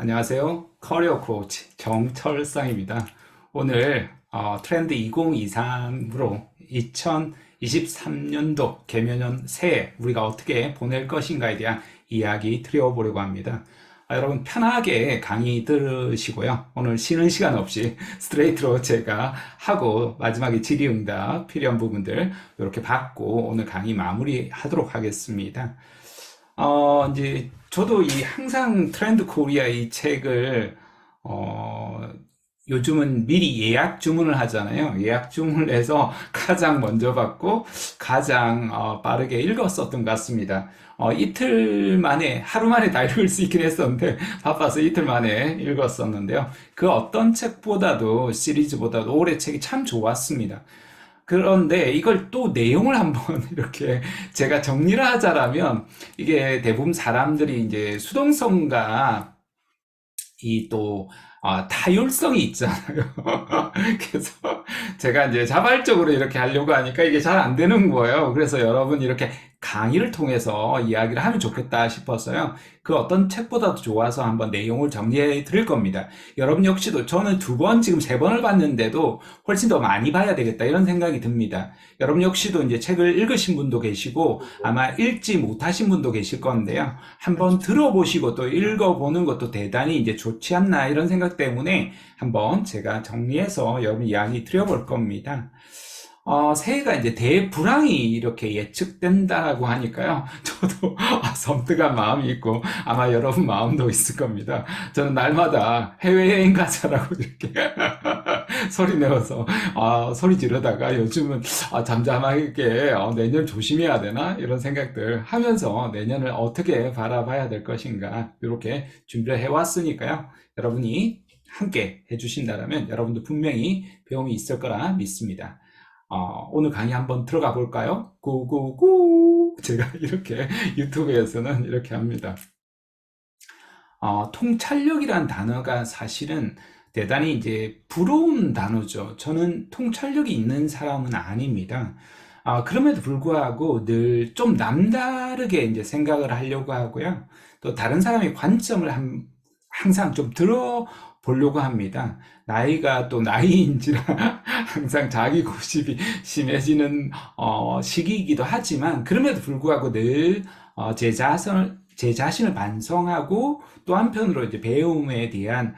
안녕하세요. 커리어 코치 정철상입니다. 오늘 트렌드 2023으로 2023년도 개면연 새해 우리가 어떻게 보낼 것인가에 대한 이야기 드려보려고 합니다. 여러분 편하게 강의 들으시고요. 오늘 쉬는 시간 없이 스트레이트로 제가 하고 마지막에 질의응답 필요한 부분들 이렇게 받고 오늘 강의 마무리하도록 하겠습니다. 이제 저도 이 항상 트렌드 코리아 이 책을 요즘은 미리 예약 주문을 하잖아요. 예약 주문을 해서 가장 먼저 받고 가장 빠르게 읽었었던 것 같습니다. 이틀 만에, 하루 만에 다 읽을 수 있긴 했었는데, 바빠서 이틀 만에 읽었었는데요. 그 어떤 책보다도, 시리즈보다도 올해 책이 참 좋았습니다. 그런데 이걸 또 내용을 한번 이렇게 제가 정리를 하자라면, 이게 대부분 사람들이 이제 수동성과 이 또 타율성이 있잖아요. 그래서 제가 이제 자발적으로 이렇게 하려고 하니까 이게 잘 안 되는 거예요. 그래서 여러분 이렇게 강의를 통해서 이야기를 하면 좋겠다 싶어서요. 그 어떤 책보다도 좋아서 한번 내용을 정리해 드릴 겁니다. 여러분 역시도 저는 두 번, 지금 세 번을 봤는데도 훨씬 더 많이 봐야 되겠다 이런 생각이 듭니다. 여러분 역시도 이제 책을 읽으신 분도 계시고 아마 읽지 못하신 분도 계실 건데요. 한번 들어보시고 또 읽어보는 것도 대단히 이제 좋지 않나 이런 생각 때문에 한번 제가 정리해서 여러분 이야기 드려볼 겁니다. 새해가 이제 대불황이 이렇게 예측된다고 하니까요. 저도 섬뜩한 마음이 있고 아마 여러분 마음도 있을 겁니다. 저는 날마다 해외여행 가자라고 이렇게 소리 내어서 소리 지르다가 요즘은 잠잠하게 내년 조심해야 되나 이런 생각들 하면서 내년을 어떻게 바라봐야 될 것인가 이렇게 준비를 해왔으니까요. 여러분이 함께 해주신다면 여러분도 분명히 배움이 있을 거라 믿습니다. 오늘 강의 한번 들어가 볼까요? 구구구! 제가 이렇게 유튜브에서는 이렇게 합니다. 통찰력이란 단어가 사실은 대단히 이제 부러운 단어죠. 저는 통찰력이 있는 사람은 아닙니다. 그럼에도 불구하고 늘 좀 남다르게 이제 생각을 하려고 하고요. 또 다른 사람의 관점을 항상 좀 들어보려고 합니다. 나이가 또 나이인지라 항상 자기 고집이 심해지는 시기이기도 하지만 그럼에도 불구하고 늘 제 자신을 반성하고 또 한편으로 이제 배움에 대한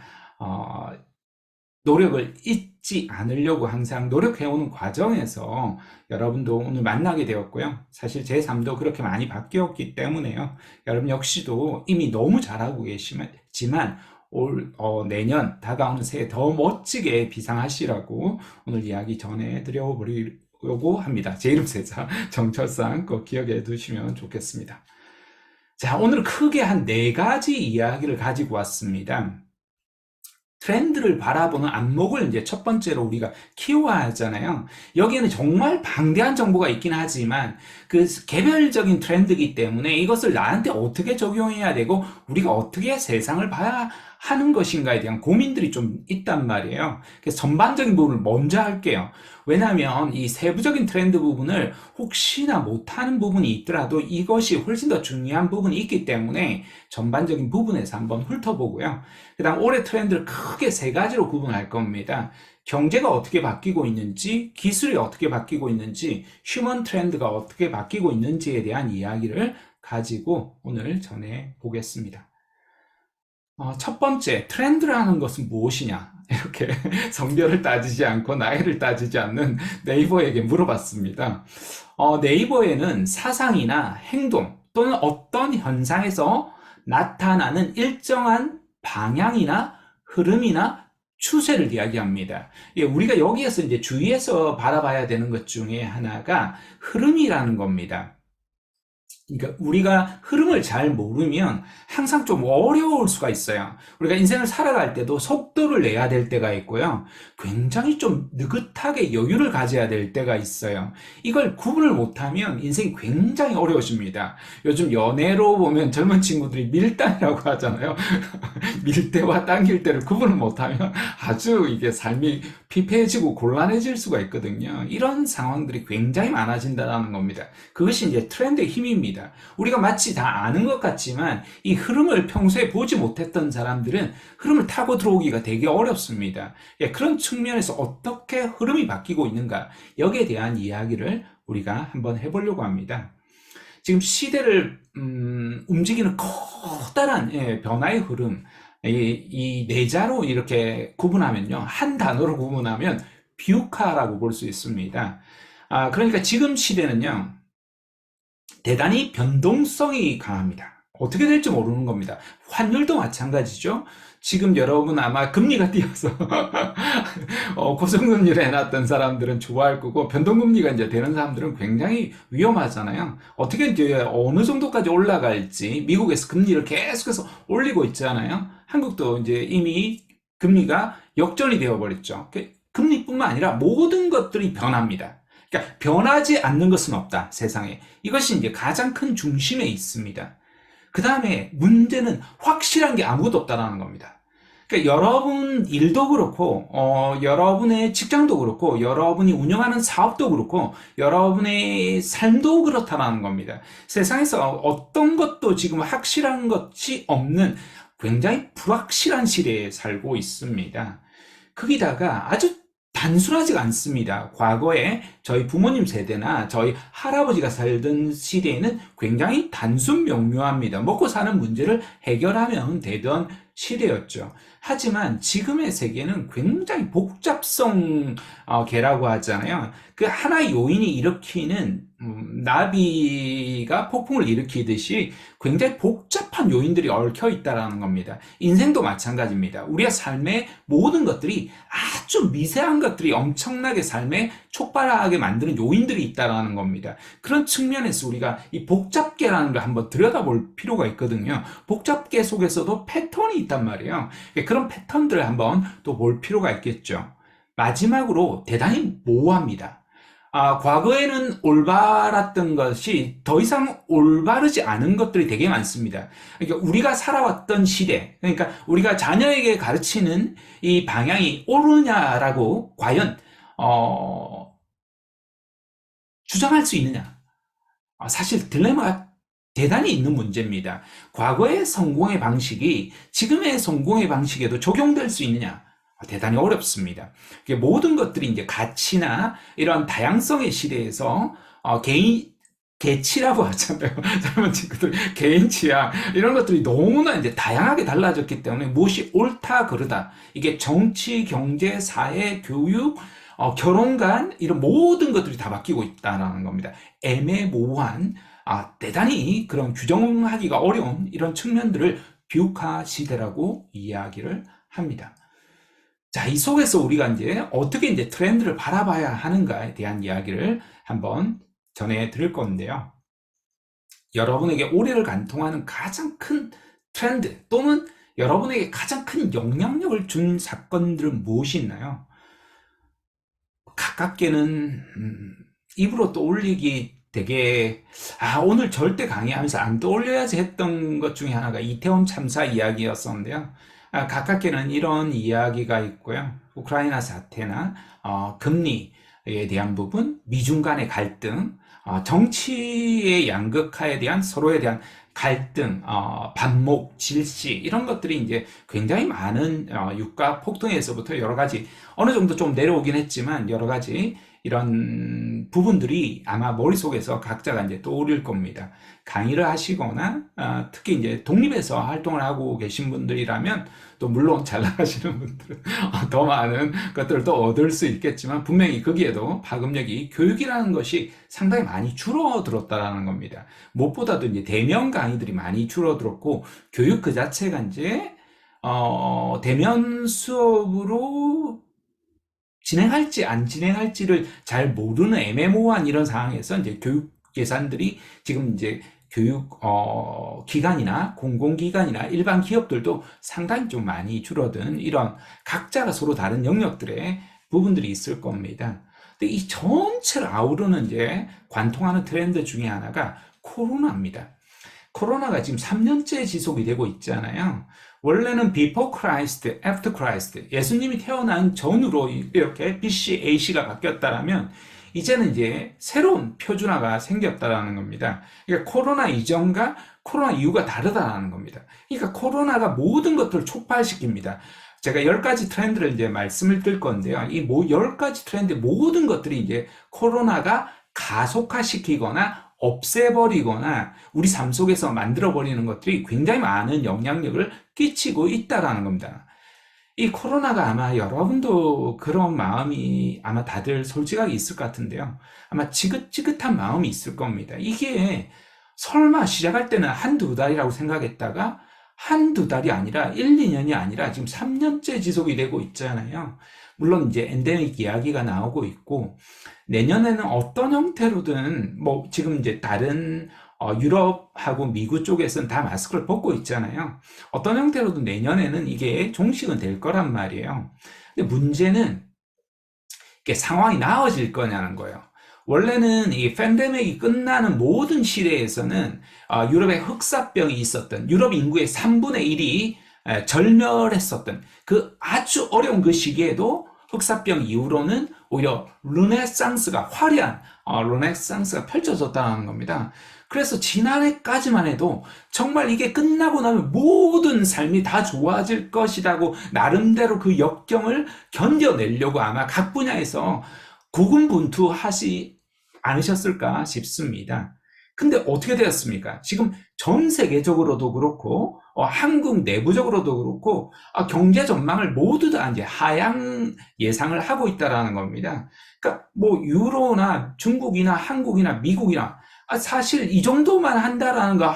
노력을 잊지 않으려고 항상 노력해오는 과정에서 여러분도 오늘 만나게 되었고요. 사실 제 삶도 그렇게 많이 바뀌었기 때문에요. 여러분 역시도 이미 너무 잘하고 계시지만 내년 다가오는 새해 더 멋지게 비상하시라고 오늘 이야기 전해드려 보려고 합니다. 제 이름 세자 정철상 꼭 기억해 두시면 좋겠습니다. 자, 오늘 크게 한 네 가지 이야기를 가지고 왔습니다. 트렌드를 바라보는 안목을 이제 첫 번째로 우리가 키워야 하잖아요. 여기에는 정말 방대한 정보가 있긴 하지만 그 개별적인 트렌드이기 때문에 이것을 나한테 어떻게 적용해야 되고 우리가 어떻게 세상을 봐야 하는 것인가에 대한 고민들이 좀 있단 말이에요. 그래서 전반적인 부분을 먼저 할게요. 왜냐하면 이 세부적인 트렌드 부분을 혹시나 못하는 부분이 있더라도 이것이 훨씬 더 중요한 부분이 있기 때문에 전반적인 부분에서 한번 훑어보고요. 그 다음 올해 트렌드를 크게 세 가지로 구분할 겁니다. 경제가 어떻게 바뀌고 있는지, 기술이 어떻게 바뀌고 있는지, 휴먼 트렌드가 어떻게 바뀌고 있는지에 대한 이야기를 가지고 오늘 전해 보겠습니다. 첫 번째, 트렌드라는 것은 무엇이냐? 이렇게 성별을 따지지 않고 나이를 따지지 않는 네이버에게 물어봤습니다. 네이버에는 사상이나 행동 또는 어떤 현상에서 나타나는 일정한 방향이나 흐름이나 추세를 이야기합니다. 우리가 여기에서 이제 주의해서 바라봐야 되는 것 중에 하나가 흐름이라는 겁니다. 그러니까 우리가 흐름을 잘 모르면 항상 좀 어려울 수가 있어요. 우리가 인생을 살아갈 때도 속도를 내야 될 때가 있고요. 굉장히 좀 느긋하게 여유를 가져야 될 때가 있어요. 이걸 구분을 못하면 인생이 굉장히 어려워집니다. 요즘 연애로 보면 젊은 친구들이 밀당이라고 하잖아요. 밀 때와 당길 때를 구분을 못하면 아주 이게 삶이 피폐해지고 곤란해질 수가 있거든요. 이런 상황들이 굉장히 많아진다는 겁니다. 그것이 이제 트렌드의 힘입니다. 있습니다. 우리가 마치 다 아는 것 같지만 이 흐름을 평소에 보지 못했던 사람들은 흐름을 타고 들어오기가 되게 어렵습니다. 예, 그런 측면에서 어떻게 흐름이 바뀌고 있는가, 여기에 대한 이야기를 우리가 한번 해보려고 합니다. 지금 시대를 움직이는 커다란 변화의 흐름, 이 내자로 이렇게 구분하면요, 한 단어로 구분하면 비우카라고 볼 수 있습니다. 그러니까 지금 시대는요, 대단히 변동성이 강합니다. 어떻게 될지 모르는 겁니다. 환율도 마찬가지죠. 지금 여러분 아마 금리가 뛰어서 고정금리를 해놨던 사람들은 좋아할 거고, 변동금리가 이제 되는 사람들은 굉장히 위험하잖아요. 어떻게 이제 어느 정도까지 올라갈지, 미국에서 금리를 계속해서 올리고 있잖아요. 한국도 이제 이미 금리가 역전이 되어버렸죠. 금리뿐만 아니라 모든 것들이 변합니다. 그러니까 변하지 않는 것은 없다, 세상에. 이것이 이제 가장 큰 중심에 있습니다. 그 다음에 문제는 확실한 게 아무것도 없다라는 겁니다. 그러니까 여러분 일도 그렇고, 여러분의 직장도 그렇고, 여러분이 운영하는 사업도 그렇고, 여러분의 삶도 그렇다는 겁니다. 세상에서 어떤 것도 지금 확실한 것이 없는 굉장히 불확실한 시대에 살고 있습니다. 거기다가 아주 단순하지가 않습니다. 과거에 저희 부모님 세대나 저희 할아버지가 살던 시대에는 굉장히 단순 명료합니다. 먹고 사는 문제를 해결하면 되던 시대였죠. 하지만 지금의 세계는 굉장히 복잡성 계라고 하잖아요. 그 하나의 요인이 일으키는 나비가 폭풍을 일으키듯이 굉장히 복잡한 요인들이 얽혀 있다는 겁니다. 인생도 마찬가지입니다. 우리의 삶의 모든 것들이 아주 미세한 것들이 엄청나게 삶에 촉발하게 만드는 요인들이 있다는 겁니다. 그런 측면에서 우리가 이 복잡계라는 걸 한번 들여다볼 필요가 있거든요. 복잡계 속에서도 패턴이 있단 말이에요. 그런 패턴들을 한번 또 볼 필요가 있겠죠. 마지막으로 대단히 모호합니다. 과거에는 올바랐던 것이 더 이상 올바르지 않은 것들이 되게 많습니다. 그러니까 우리가 살아왔던 시대, 그러니까 우리가 자녀에게 가르치는 이 방향이 옳으냐라고 과연 주장할 수 있느냐? 사실 딜레마가 대단히 있는 문제입니다. 과거의 성공의 방식이 지금의 성공의 방식에도 적용될 수 있느냐? 대단히 어렵습니다. 모든 것들이 이제 가치나 이런 다양성의 시대에서 개치라고 하잖아요. 젊은 친구들, 개인 취향, 이런 것들이 너무나 이제 다양하게 달라졌기 때문에 무엇이 옳다, 그르다. 이게 정치, 경제, 사회, 교육, 결혼관, 이런 모든 것들이 다 바뀌고 있다는 겁니다. 애매모호한, 대단히 그런 규정하기가 어려운 이런 측면들을 비우카 시대라고 이야기를 합니다. 자, 이 속에서 우리가 이제 어떻게 이제 트렌드를 바라봐야 하는가에 대한 이야기를 한번 전해 드릴 건데요. 여러분에게 오래를 간통하는 가장 큰 트렌드 또는 여러분에게 가장 큰 영향력을 준 사건들은 무엇이 있나요? 가깝게는 입으로 떠올리기 되게 오늘 절대 강의하면서 안 떠올려야지 했던 것 중에 하나가 이태원 참사 이야기였었는데요. 가깝게는 이런 이야기가 있고요. 우크라이나 사태나 금리에 대한 부분, 미중 간의 갈등, 정치의 양극화에 대한 서로에 대한 갈등, 반목, 질시, 이런 것들이 이제 굉장히 많은 유가 폭등에서부터 여러 가지 어느 정도 좀 내려오긴 했지만 여러 가지 이런 부분들이 아마 머릿속에서 각자가 이제 떠오를 겁니다. 강의를 하시거나 특히 이제 독립해서 활동을 하고 계신 분들이라면 또 물론 잘 나가시는 분들은 더 많은 것들을 또 얻을 수 있겠지만 분명히 거기에도 파급력이 교육이라는 것이 상당히 많이 줄어들었다라는 겁니다. 무엇보다도 이제 대면 강의들이 많이 줄어들었고 교육 그 자체가 이제 대면 수업으로 진행할지 안 진행할지를 잘 모르는 애매모호한 이런 상황에서 이제 교육 예산들이 지금 이제 교육 기관이나 공공기관이나 일반 기업들도 상당히 좀 많이 줄어든 이런 각자가 서로 다른 영역들의 부분들이 있을 겁니다. 근데 이 전체를 아우르는 이제 관통하는 트렌드 중에 하나가 코로나입니다. 코로나가 지금 3년째 지속이 되고 있잖아요. 원래는 before Christ, after Christ, 예수님이 태어난 전후로 이렇게 BC, AC가 바뀌었다라면 이제는 이제 새로운 표준화가 생겼다라는 겁니다. 그러니까 코로나 이전과 코로나 이후가 다르다라는 겁니다. 그러니까 코로나가 모든 것들을 촉발시킵니다. 제가 10가지 트렌드를 이제 말씀을 드릴 건데요. 이 10가지 트렌드 모든 것들이 이제 코로나가 가속화시키거나 없애버리거나 우리 삶 속에서 만들어버리는 것들이 굉장히 많은 영향력을 끼치고 있다라는 겁니다. 이 코로나가 아마 여러분도 그런 마음이 아마 다들 솔직하게 있을 것 같은데요. 아마 지긋지긋한 마음이 있을 겁니다. 이게 설마 시작할 때는 한두 달이라고 생각했다가 한두 달이 아니라 1, 2년이 아니라 지금 3년째 지속이 되고 있잖아요. 물론 이제 엔데믹 이야기가 나오고 있고 내년에는 어떤 형태로든 뭐 지금 이제 다른 유럽하고 미국 쪽에서는 다 마스크를 벗고 있잖아요. 어떤 형태로든 내년에는 이게 종식은 될 거란 말이에요. 근데 문제는 이게 상황이 나아질 거냐는 거예요. 원래는 이 팬데믹이 끝나는 모든 시대에서는 유럽에 흑사병이 있었던 유럽 인구의 3분의 1이 절멸했었던 그 아주 어려운 그 시기에도 흑사병 이후로는 오히려 르네상스가 화려한 르네상스가 펼쳐졌다는 겁니다. 그래서 지난해까지만 해도 정말 이게 끝나고 나면 모든 삶이 다 좋아질 것이라고 나름대로 그 역경을 견뎌내려고 아마 각 분야에서 고군분투하지 않으셨을까 싶습니다. 근데 어떻게 되었습니까? 지금 전 세계적으로도 그렇고 한국 내부적으로도 그렇고 경제 전망을 모두 다 이제 하향 예상을 하고 있다라는 겁니다. 그러니까 뭐 유로나 중국이나 한국이나 미국이나 사실 이 정도만 한다라는 거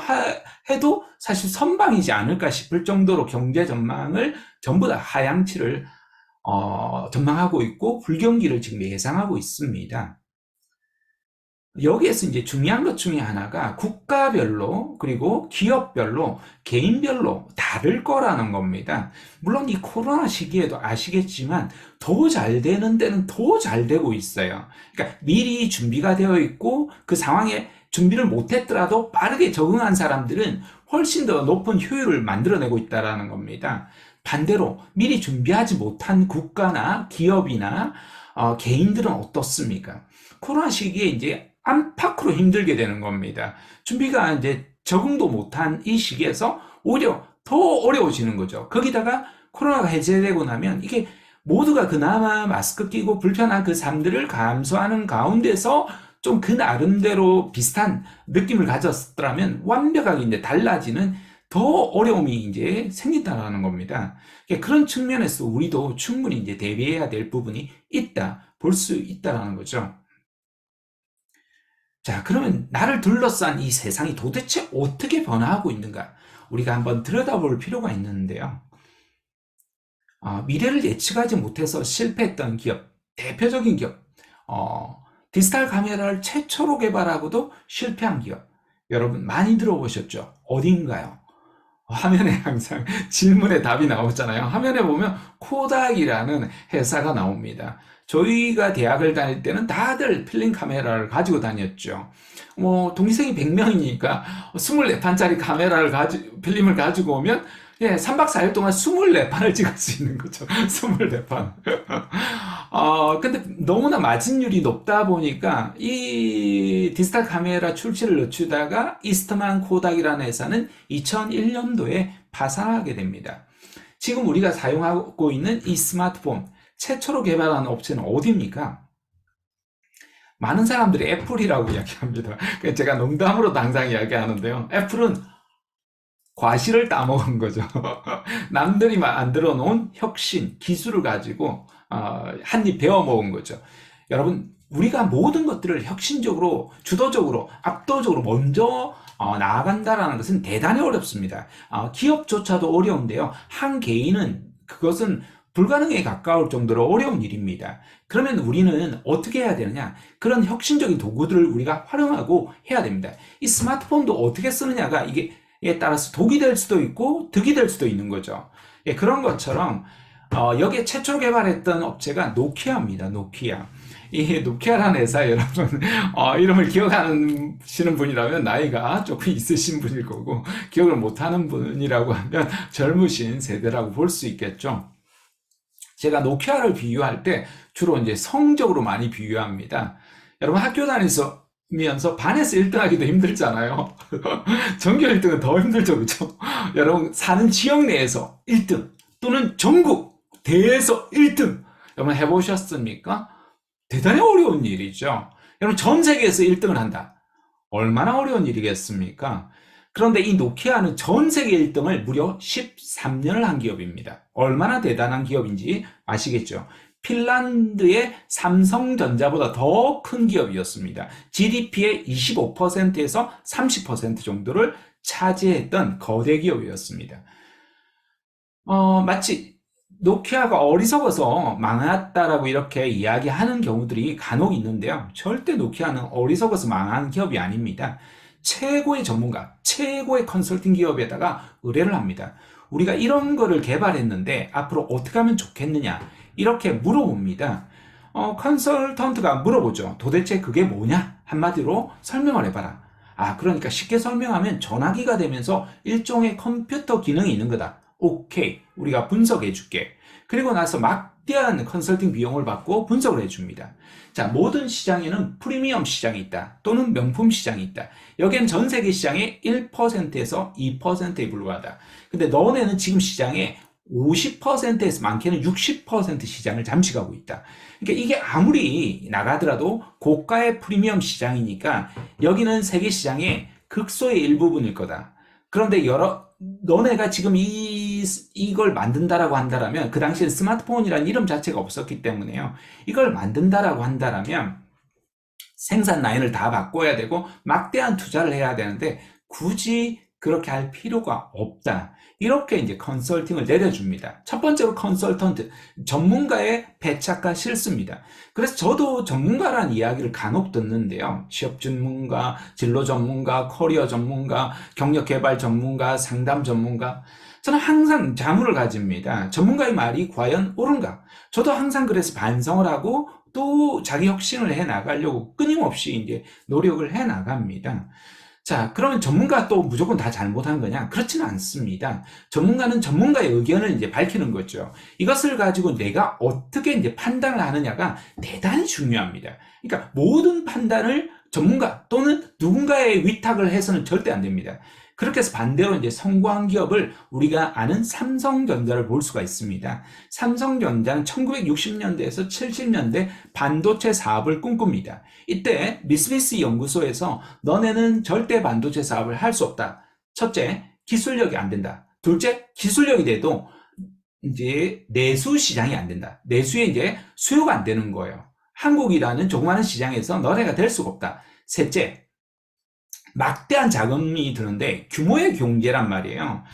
해도 사실 선방이지 않을까 싶을 정도로 경제 전망을 전부 다 하향치를 전망하고 있고 불경기를 지금 예상하고 있습니다. 여기에서 이제 중요한 것 중에 하나가 국가별로 그리고 기업별로 개인별로 다를 거라는 겁니다. 물론 이 코로나 시기에도 아시겠지만 더 잘 되는 데는 더 잘 되고 있어요. 그러니까 미리 준비가 되어 있고 그 상황에 준비를 못했더라도 빠르게 적응한 사람들은 훨씬 더 높은 효율을 만들어내고 있다는 겁니다. 반대로 미리 준비하지 못한 국가나 기업이나 개인들은 어떻습니까? 코로나 시기에 이제 안팎으로 힘들게 되는 겁니다. 준비가 이제 적응도 못한 이 시기에서 오히려 더 어려워지는 거죠. 거기다가 코로나가 해제되고 나면 이게 모두가 그나마 마스크 끼고 불편한 그 삶들을 감수하는 가운데서 좀 그 나름대로 비슷한 느낌을 가졌더라면 완벽하게 이제 달라지는 더 어려움이 이제 생긴다는 겁니다. 그런 측면에서 우리도 충분히 이제 대비해야 될 부분이 있다, 볼 수 있다는 거죠. 자, 그러면 나를 둘러싼 이 세상이 도대체 어떻게 변화하고 있는가? 우리가 한번 들여다볼 필요가 있는데요. 미래를 예측하지 못해서 실패했던 기업, 대표적인 기업, 디지털 카메라를 최초로 개발하고도 실패한 기업. 여러분 많이 들어보셨죠? 어딘가요? 화면에 항상 질문에 답이 나오잖아요. 화면에 보면 코닥이라는 회사가 나옵니다. 저희가 대학을 다닐 때는 다들 필름 카메라를 가지고 다녔죠. 뭐 동기생이 100명이니까 24판짜리 필름을 가지고 오면 3박 4일 동안 24판을 찍을 수 있는 거죠. 24판. 근데 너무나 마진율이 높다 보니까 이 디지털 카메라 출시를 늦추다가 이스트만 코닥이라는 회사는 2001년도에 파산하게 됩니다. 지금 우리가 사용하고 있는 이 스마트폰 최초로 개발한 업체는 어디입니까? 많은 사람들이 애플이라고 이야기합니다. 제가 농담으로도 항상 이야기하는데요. 애플은 과실을 따먹은 거죠. 남들이 만들어 놓은 혁신, 기술을 가지고 한입 베어 먹은 거죠. 여러분, 우리가 모든 것들을 혁신적으로, 주도적으로, 압도적으로 먼저 나아간다는 것은 대단히 어렵습니다. 기업조차도 어려운데요. 한 개인은 그것은 불가능에 가까울 정도로 어려운 일입니다. 그러면 우리는 어떻게 해야 되느냐? 그런 혁신적인 도구들을 우리가 활용하고 해야 됩니다. 이 스마트폰도 어떻게 쓰느냐가 이에 따라서 독이 될 수도 있고 득이 될 수도 있는 거죠. 그런 것처럼 여기에 최초로 개발했던 업체가 노키아입니다. 노키아. 이 노키아라는 회사 여러분 이름을 기억하시는 분이라면 나이가 조금 있으신 분일 거고 기억을 못하는 분이라고 하면 젊으신 세대라고 볼 수 있겠죠. 제가 노키아를 비유할 때 주로 이제 성적으로 많이 비유합니다. 여러분 학교 다니면서 반에서 1등 하기도 힘들잖아요. 전교 1등은 더 힘들죠, 그죠? 여러분 사는 지역 내에서 1등 또는 전국 대회에서 1등 여러분 해보셨습니까? 대단히 어려운 일이죠. 여러분 전 세계에서 1등을 한다. 얼마나 어려운 일이겠습니까? 그런데 이 노키아는 전 세계 1등을 무려 13년을 한 기업입니다. 얼마나 대단한 기업인지 아시겠죠? 핀란드의 삼성전자보다 더 큰 기업이었습니다. GDP의 25%에서 30% 정도를 차지했던 거대 기업이었습니다. 마치 노키아가 어리석어서 망했다라고 이렇게 이야기하는 경우들이 간혹 있는데요. 절대 노키아는 어리석어서 망한 기업이 아닙니다. 최고의 전문가, 최고의 컨설팅 기업에다가 의뢰를 합니다. 우리가 이런 거를 개발했는데 앞으로 어떻게 하면 좋겠느냐 이렇게 물어봅니다. 컨설턴트가 물어보죠. 도대체 그게 뭐냐? 한마디로 설명을 해봐라. 그러니까 쉽게 설명하면 전화기가 되면서 일종의 컴퓨터 기능이 있는 거다. 오케이, 우리가 분석해 줄게. 그리고 나서 막대한 컨설팅 비용을 받고 분석을 해줍니다. 자, 모든 시장에는 프리미엄 시장이 있다. 또는 명품 시장이 있다. 여기엔 전 세계 시장의 1%에서 2%에 불과하다. 근데 너네는 지금 시장의 50%에서 많게는 60% 시장을 잠식하고 있다. 그러니까 이게 아무리 나가더라도 고가의 프리미엄 시장이니까 여기는 세계 시장의 극소의 일부분일 거다. 그런데 너네가 지금 이걸 만든다라고 한다라면, 그 당시엔 스마트폰이라는 이름 자체가 없었기 때문에요. 이걸 만든다라고 한다라면 생산 라인을 다 바꿔야 되고 막대한 투자를 해야 되는데 굳이 그렇게 할 필요가 없다. 이렇게 이제 컨설팅을 내려줍니다. 첫 번째로 컨설턴트, 전문가의 배착과 실수입니다. 그래서 저도 전문가라는 이야기를 간혹 듣는데요. 취업 전문가, 진로 전문가, 커리어 전문가, 경력 개발 전문가, 상담 전문가. 저는 항상 자문을 가집니다. 전문가의 말이 과연 옳은가? 저도 항상 그래서 반성을 하고 또 자기 혁신을 해 나가려고 끊임없이 이제 노력을 해 나갑니다. 자, 그러면 전문가 또 무조건 다 잘못한 거냐? 그렇지는 않습니다. 전문가는 전문가의 의견을 이제 밝히는 거죠. 이것을 가지고 내가 어떻게 이제 판단을 하느냐가 대단히 중요합니다. 그러니까 모든 판단을 전문가 또는 누군가에 위탁을 해서는 절대 안 됩니다. 그렇게 해서 반대로 이제 성공한 기업을 우리가 아는 삼성전자를 볼 수가 있습니다. 삼성전자는 1960년대에서 70년대 반도체 사업을 꿈꿉니다. 이때 미쓰비시 연구소에서 너네는 절대 반도체 사업을 할 수 없다. 첫째, 기술력이 안 된다. 둘째, 기술력이 돼도 이제 내수 시장이 안 된다. 내수에 이제 수요가 안 되는 거예요. 한국이라는 조그마한 시장에서 너네가 될 수가 없다. 셋째, 막대한 자금이 드는데 규모의 경제란 말이에요.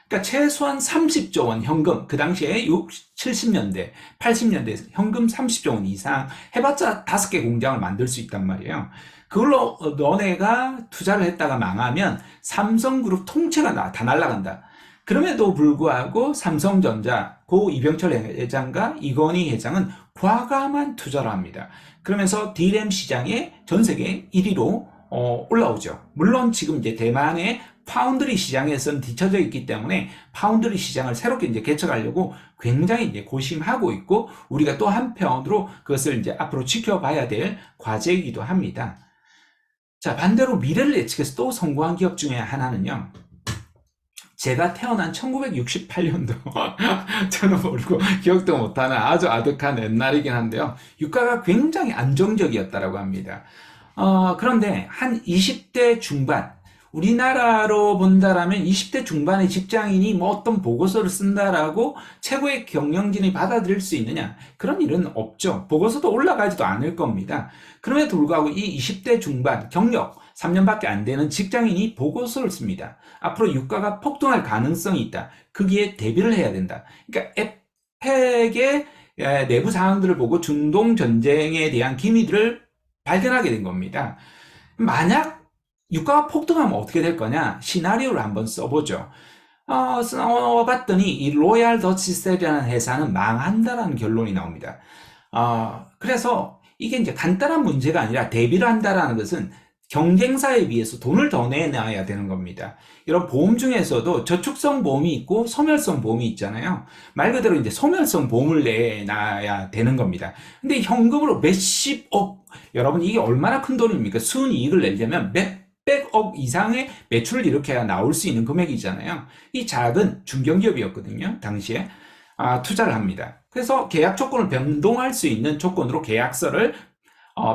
그러니까 최소한 30조 원 현금, 그 당시에 70년대, 80년대에서 현금 30조 원 이상 해봤자 5개 공장을 만들 수 있단 말이에요. 그걸로 너네가 투자를 했다가 망하면 삼성그룹 통째가 다 날아간다. 그럼에도 불구하고 삼성전자 고 이병철 회장과 이건희 회장은 과감한 투자를 합니다. 그러면서 D램 시장에 전 세계 1위로 올라오죠. 물론 지금 이제 대만의 파운드리 시장에서는 뒤처져 있기 때문에 파운드리 시장을 새롭게 이제 개척하려고 굉장히 이제 고심하고 있고, 우리가 또 한편으로 그것을 이제 앞으로 지켜봐야 될 과제이기도 합니다. 자, 반대로 미래를 예측해서 또 성공한 기업 중에 하나는요. 제가 태어난 1968년도 저는 모르고 기억도 못하는 아주 아득한 옛날이긴 한데요. 유가가 굉장히 안정적이었다라고 합니다. 그런데 한 20대 중반, 우리나라로 본다라면 20대 중반의 직장인이 뭐 어떤 보고서를 쓴다라고 최고의 경영진이 받아들일 수 있느냐? 그런 일은 없죠. 보고서도 올라가지도 않을 겁니다. 그럼에도 불구하고 이 20대 중반, 경력 3년밖에 안 되는 직장인이 보고서를 씁니다. 앞으로 유가가 폭등할 가능성이 있다. 거기에 대비를 해야 된다. 그러니까 에펙의 내부 상황들을 보고 중동 전쟁에 대한 기미들을 발견하게 된 겁니다. 만약 유가가 폭등하면 어떻게 될 거냐? 시나리오를 한번 써보죠. 써봤더니 이 로얄 더치셀이라는 회사는 망한다라는 결론이 나옵니다. 그래서 이게 이제 간단한 문제가 아니라 대비를 한다라는 것은 경쟁사에 비해서 돈을 더 내놔야 되는 겁니다. 이런 보험 중에서도 저축성 보험이 있고 소멸성 보험이 있잖아요. 말 그대로 이제 소멸성 보험을 내놔야 되는 겁니다. 근데 현금으로 몇십억, 여러분 이게 얼마나 큰 돈입니까? 순이익을 내려면 몇백억 이상의 매출을 일으켜야 나올 수 있는 금액이잖아요. 이 작은 중견기업이었거든요. 당시에. 투자를 합니다. 그래서 계약 조건을 변동할 수 있는 조건으로 계약서를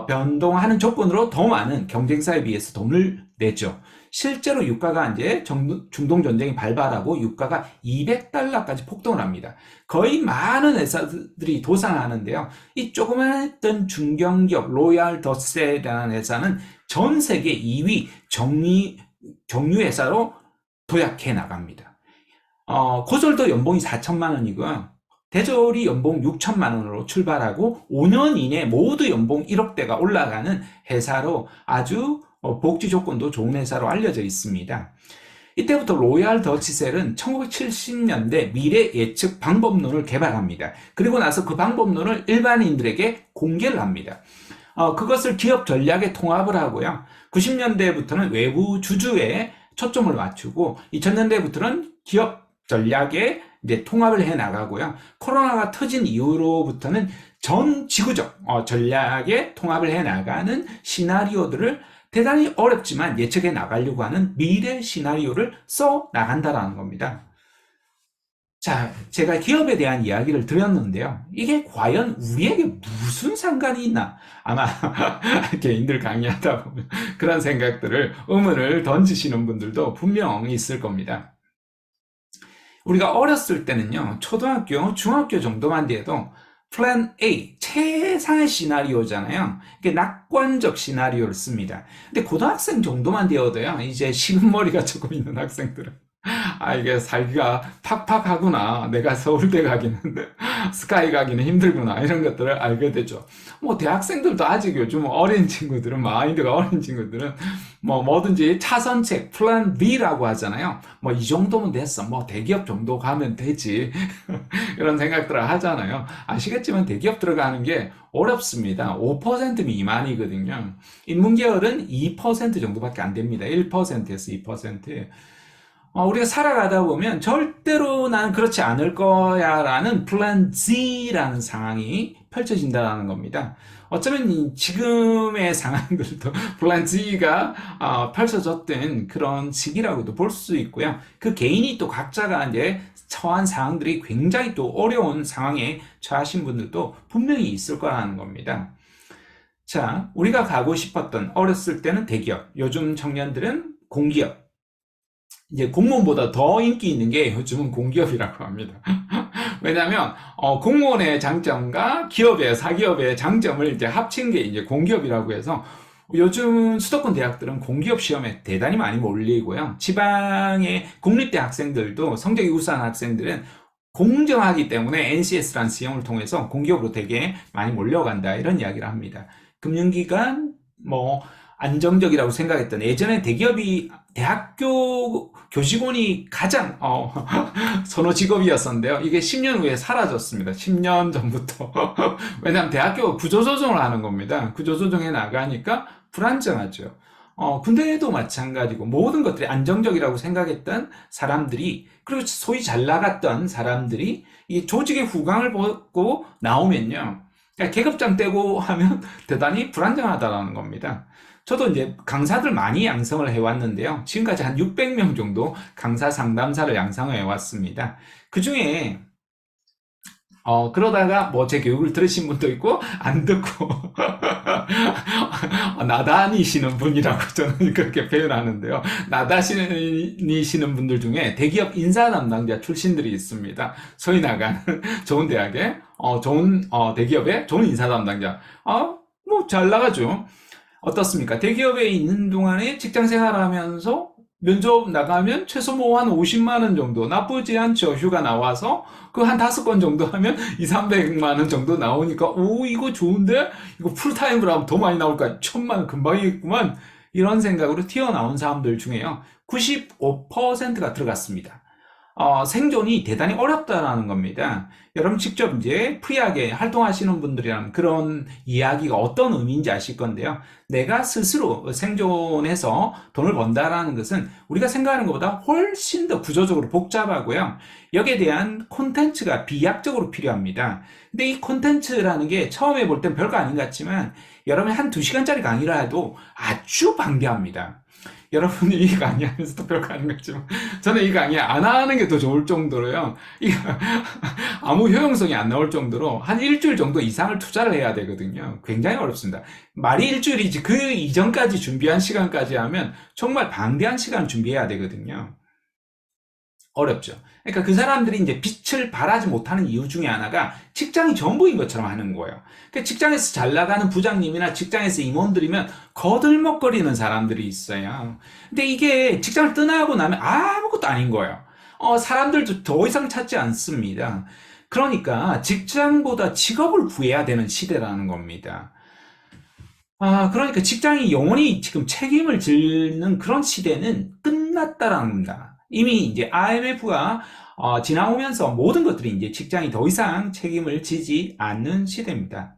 변동하는 조건으로 더 많은 경쟁사에 비해서 돈을 내죠. 실제로 유가가 이제 중동 전쟁이 발발하고 유가가 $200까지 폭등을 합니다. 거의 많은 회사들이 도산하는데요. 이 조그만했던 중견기업 로얄 더셋이라는 회사는 전 세계 2위 정유 회사로 도약해 나갑니다. 고졸도 연봉이 4천만 원이고요. 대졸이 연봉 6천만 원으로 출발하고 5년 이내 모두 연봉 1억대가 올라가는 회사로 아주 복지 조건도 좋은 회사로 알려져 있습니다. 이때부터 로얄 더치셀은 1970년대 미래 예측 방법론을 개발합니다. 그리고 나서 그 방법론을 일반인들에게 공개를 합니다. 그것을 기업 전략에 통합을 하고요. 90년대부터는 외부 주주에 초점을 맞추고 2000년대부터는 기업 전략에 이제 통합을 해 나가고요. 코로나가 터진 이후로부터는 전 지구적 전략에 통합을 해 나가는 시나리오들을 대단히 어렵지만 예측해 나가려고 하는 미래 시나리오를 써 나간다라는 겁니다. 자, 제가 기업에 대한 이야기를 드렸는데요. 이게 과연 우리에게 무슨 상관이 있나? 아마 개인들 강의하다 보면 그런 생각들을 의문을 던지시는 분들도 분명 있을 겁니다. 우리가 어렸을 때는요, 초등학교, 중학교 정도만 돼도 플랜 A, 최상의 시나리오잖아요. 이게 낙관적 시나리오를 씁니다. 근데 고등학생 정도만 되어도요, 이제 식은머리가 조금 있는 학생들은 이게 살기가 팍팍하구나. 내가 서울대 가기는, 스카이 가기는 힘들구나. 이런 것들을 알게 되죠. 뭐, 대학생들도 아직 요즘 어린 친구들은, 마인드가 어린 친구들은, 뭐든지 차선책, 플랜 B라고 하잖아요. 뭐, 이 정도면 됐어. 뭐, 대기업 정도 가면 되지. 이런 생각들을 하잖아요. 아시겠지만 대기업 들어가는 게 어렵습니다. 5% 미만이거든요. 인문계열은 2% 정도밖에 안 됩니다. 1%에서 2%. 우리가 살아가다 보면 절대로 난 그렇지 않을 거야 라는 플랜 Z라는 상황이 펼쳐진다는 겁니다. 어쩌면 지금의 상황들도 플랜 Z가 펼쳐졌던 그런 시기라고도 볼 수 있고요. 그 개인이 또 각자가 이제 처한 상황들이 굉장히 또 어려운 상황에 처하신 분들도 분명히 있을 거라는 겁니다. 자, 우리가 가고 싶었던 어렸을 때는 대기업, 요즘 청년들은 공기업, 이제 공무원보다 더 인기 있는 게 요즘은 공기업이라고 합니다. 왜냐하면 공무원의 장점과 기업의 사기업의 장점을 이제 합친 게 이제 공기업이라고 해서 요즘 수도권 대학들은 공기업 시험에 대단히 많이 몰리고요. 지방의 국립대 학생들도 성적이 우수한 학생들은 공정하기 때문에 NCS라는 시험을 통해서 공기업으로 되게 많이 몰려간다 이런 이야기를 합니다. 금융기관 안정적이라고 생각했던 예전에 대기업이 대학교 교직원이 가장 선호 직업이었었는데요. 이게 10년 후에 사라졌습니다. 10년 전부터. 왜냐하면 대학교가 구조조정을 하는 겁니다. 구조조정해 나가니까 불안정하죠. 군대도 마찬가지고 모든 것들이 안정적이라고 생각했던 사람들이, 그리고 소위 잘 나갔던 사람들이 이 조직의 후광을 보고 나오면요, 그러니까 계급장 떼고 하면 대단히 불안정하다라는 겁니다. 저도 이제 강사들 많이 양성을 해왔는데요. 지금까지 한 600명 정도 강사 상담사를 양성을 해왔습니다. 그 중에 그러다가 제 교육을 들으신 분도 있고 안 듣고 나다니시는 분이라고 저는 그렇게 표현하는데요. 나다니시는 분들 중에 대기업 인사 담당자 출신들이 있습니다. 소위 나가는 좋은 대학에 좋은 대기업에 좋은 인사 담당자 잘 나가죠. 어떻습니까? 대기업에 있는 동안에 직장 생활하면서 면접 나가면 최소 한 50만 원 정도 나쁘지 않죠. 휴가 나와서 그 한 5건 정도 하면 200~300만 원 정도 나오니까 이거 좋은데? 이거 풀타임으로 하면 더 많이 나올까? 1000만 원 금방이겠구만. 이런 생각으로 튀어나온 사람들 중에요. 95%가 들어갔습니다. 생존이 대단히 어렵다라는 겁니다. 여러분 직접 이제 프리하게 활동하시는 분들이라면 그런 이야기가 어떤 의미인지 아실 건데요. 내가 스스로 생존해서 돈을 번다라는 것은 우리가 생각하는 것보다 훨씬 더 구조적으로 복잡하고요. 여기에 대한 콘텐츠가 비약적으로 필요합니다. 근데 이 콘텐츠라는 게 처음에 볼 땐 별거 아닌 것 같지만 여러분이 한 2시간짜리 강의를 해도 아주 방대합니다. 여러분이 이 강의 하면서도 별거 아닌 것 같지만 저는 이 강의 안 하는 게 더 좋을 정도로요. 아무 효용성이 안 나올 정도로 한 일주일 정도 이상을 투자를 해야 되거든요. 굉장히 어렵습니다. 말이 일주일이지 그 이전까지 준비한 시간까지 하면 정말 방대한 시간을 준비해야 되거든요. 어렵죠. 그러니까 그 사람들이 이제 빛을 발하지 못하는 이유 중에 하나가 직장이 전부인 것처럼 하는 거예요. 그러니까 직장에서 잘 나가는 부장님이나 직장에서 임원들이면 거들먹거리는 사람들이 있어요. 근데 이게 직장을 떠나고 나면 아무것도 아닌 거예요. 사람들도 더 이상 찾지 않습니다. 그러니까 직장보다 직업을 구해야 되는 시대라는 겁니다. 그러니까 직장이 영원히 지금 책임을 지는 그런 시대는 끝났다라는 겁니다. 이미 이제 IMF가 지나오면서 모든 것들이 이제 직장이 더 이상 책임을 지지 않는 시대입니다.